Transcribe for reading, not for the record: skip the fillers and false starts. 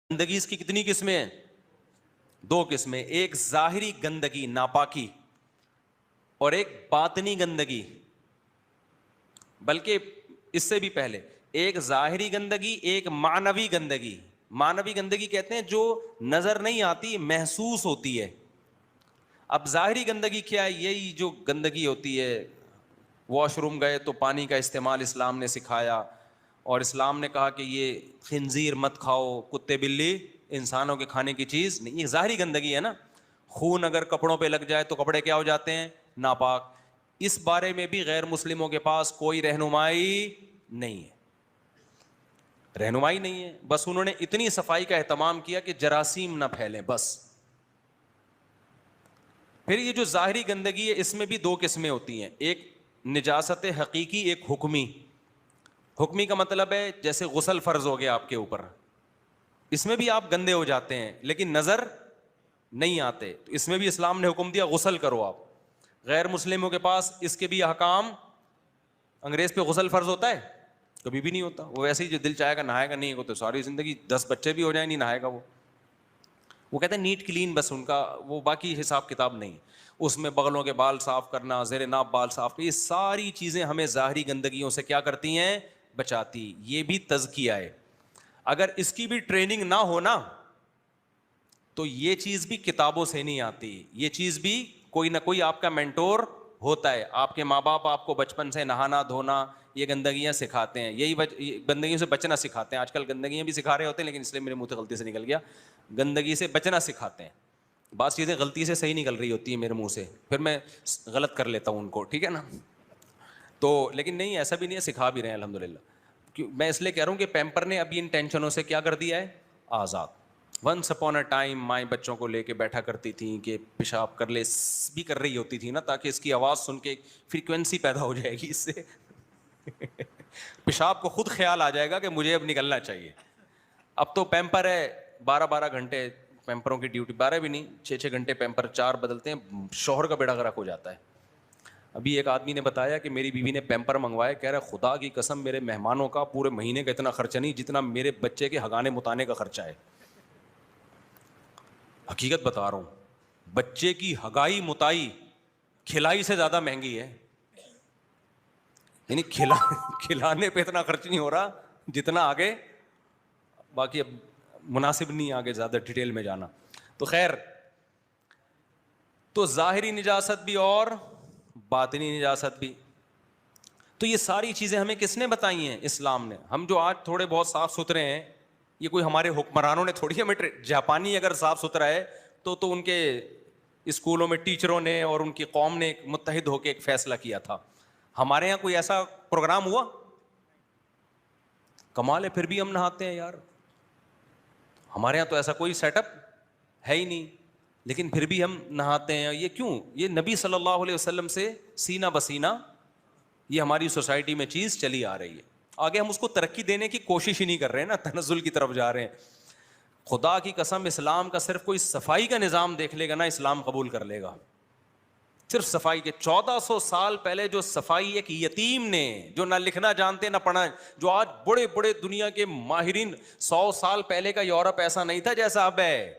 گندگی اس کی کتنی قسمیں ہیں؟ دو قسمیں، ایک ظاہری گندگی ناپاکی اور ایک باطنی گندگی، بلکہ اس سے بھی پہلے ایک ظاہری گندگی، ایک معنوی گندگی۔ معنوی گندگی کہتے ہیں جو نظر نہیں آتی، محسوس ہوتی ہے۔ اب ظاہری گندگی کیا ہے؟ یہی جو گندگی ہوتی ہے، واش روم گئے تو پانی کا استعمال اسلام نے سکھایا، اور اسلام نے کہا کہ یہ خنزیر مت کھاؤ، کتے بلی انسانوں کے کھانے کی چیز نہیں، یہ ظاہری گندگی ہے نا۔ خون اگر کپڑوں پہ لگ جائے تو کپڑے کیا ہو جاتے ہیں؟ ناپاک۔ اس بارے میں بھی غیر مسلموں کے پاس کوئی رہنمائی نہیں ہے، رہنمائی نہیں ہے، بس انہوں نے اتنی صفائی کا اہتمام کیا کہ جراثیم نہ پھیلیں بس۔ پھر یہ جو ظاہری گندگی ہے اس میں بھی دو قسمیں ہوتی ہیں، ایک نجاست حقیقی، ایک حکمی۔ حکمی کا مطلب ہے جیسے غسل فرض ہو گیا آپ کے اوپر، اس میں بھی آپ گندے ہو جاتے ہیں لیکن نظر نہیں آتے، تو اس میں بھی اسلام نے حکم دیا غسل کرو آپ۔ غیر مسلموں کے پاس اس کے بھی احکام، انگریز پہ غسل فرض ہوتا ہے؟ کبھی بھی نہیں ہوتا، وہ ویسے ہی جو دل چاہے گا نہائے گا، نہیں وہ تو ساری زندگی 10 بچے بھی ہو جائیں نہیں نہائے گا وہ کہتے ہیں نیٹ کلین، بس ان کا وہ باقی حساب کتاب نہیں۔ اس میں بغلوں کے بال صاف کرنا، زیر ناف بال صاف کرنا، یہ ساری چیزیں ہمیں ظاہری گندگیوں سے کیا کرتی ہیں؟ بچاتی۔ یہ بھی تزکیہ ہے، اگر اس کی بھی ٹریننگ نہ ہونا تو یہ چیز بھی کتابوں سے نہیں آتی، یہ چیز بھی کوئی نہ کوئی آپ کا مینٹور ہوتا ہے۔ آپ کے ماں باپ آپ کو بچپن سے نہانا دھونا یہ گندگیاں سکھاتے ہیں، یہی گندگیوں سے بچنا سکھاتے ہیں۔ آج کل گندگیاں بھی سکھا رہے ہوتے ہیں لیکن اس لیے میرے منہ سے غلطی سے نکل گیا، گندگی سے بچنا سکھاتے ہیں۔ بعض چیزیں غلطی سے صحیح نکل رہی ہوتی ہیں میرے منہ سے، پھر میں غلط کر لیتا ہوں ان کو، ٹھیک ہے نا۔ تو لیکن نہیں، ایسا بھی نہیں ہے، سکھا بھی رہے ہیں الحمدللہ۔ میں اس لیے کہہ رہا ہوں کہ پیمپر نے ابھی ان ٹینشنوں سے کیا کر دیا ہے؟ آزاد۔ ونس اپون اے ٹائم مائیں بچوں کو لے کے بیٹھا کرتی تھیں کہ پیشاب کر لے بھی کر رہی ہوتی تھی نا، تاکہ اس کی آواز سن کے فریکوینسی پیدا ہو جائے گی، اس سے پیشاب کو خود خیال آ جائے گا کہ مجھے اب نکلنا چاہیے۔ اب تو پیمپر ہے 12 گھنٹے، پیمپروں کی ڈیوٹی 12 بھی نہیں، 6 گھنٹے پیمپر 4 بدلتے ہیں، شوہر کا بیڑا غرق ہو جاتا ہے۔ ابھی ایک آدمی نے بتایا کہ میری بیوی نے پیمپر منگوائے، کہہ رہا خدا کی قسم میرے مہمانوں کا پورے مہینے کا اتنا خرچہ نہیں جتنا میرے بچے کے ہگانے متانے کا خرچہ ہے۔ حقیقت بتا رہا ہوں، بچے کی ہگائی متائی کھلائی سے زیادہ مہنگی ہے، یعنی کھلانے پہ اتنا خرچ نہیں ہو رہا جتنا آگے، باقی اب مناسب نہیں آگے زیادہ ڈیٹیل میں جانا۔ تو خیر، تو ظاہری نجاست بھی اور باطنی نجاست بھی، تو یہ ساری چیزیں ہمیں کس نے بتائی ہیں؟ اسلام نے۔ ہم جو آج تھوڑے بہت صاف ستھرے ہیں، یہ کوئی ہمارے حکمرانوں نے تھوڑی ہمیں جاپانی اگر صاف ستھرا ہے تو ان کے اسکولوں میں ٹیچروں نے اور ان کی قوم نے متحد ہو کے ایک فیصلہ کیا تھا۔ ہمارے یہاں کوئی ایسا پروگرام ہوا؟ کمال ہے، پھر بھی ہم نہاتے ہیں یار۔ ہمارے یہاں تو ایسا کوئی سیٹ اپ ہے ہی نہیں، لیکن پھر بھی ہم نہاتے ہیں۔ یہ کیوں؟ یہ نبی صلی اللہ علیہ وسلم سے سینہ بسینہ یہ ہماری سوسائٹی میں چیز چلی آ رہی ہے، آگے ہم اس کو ترقی دینے کی کوشش ہی نہیں کر رہے ہیں نا، تنزل کی طرف جا رہے ہیں۔ خدا کی قسم اسلام کا صرف کوئی صفائی کا نظام دیکھ لے گا نا، اسلام قبول کر لے گا۔ صرف صفائی کے 1400 سال پہلے جو صفائی ایک یتیم نے، جو نہ لکھنا جانتے نہ پڑھنا، جو آج بڑے بڑے دنیا کے ماہرین، 100 سال پہلے کا یورپ ایسا نہیں تھا جیسا اب ہے۔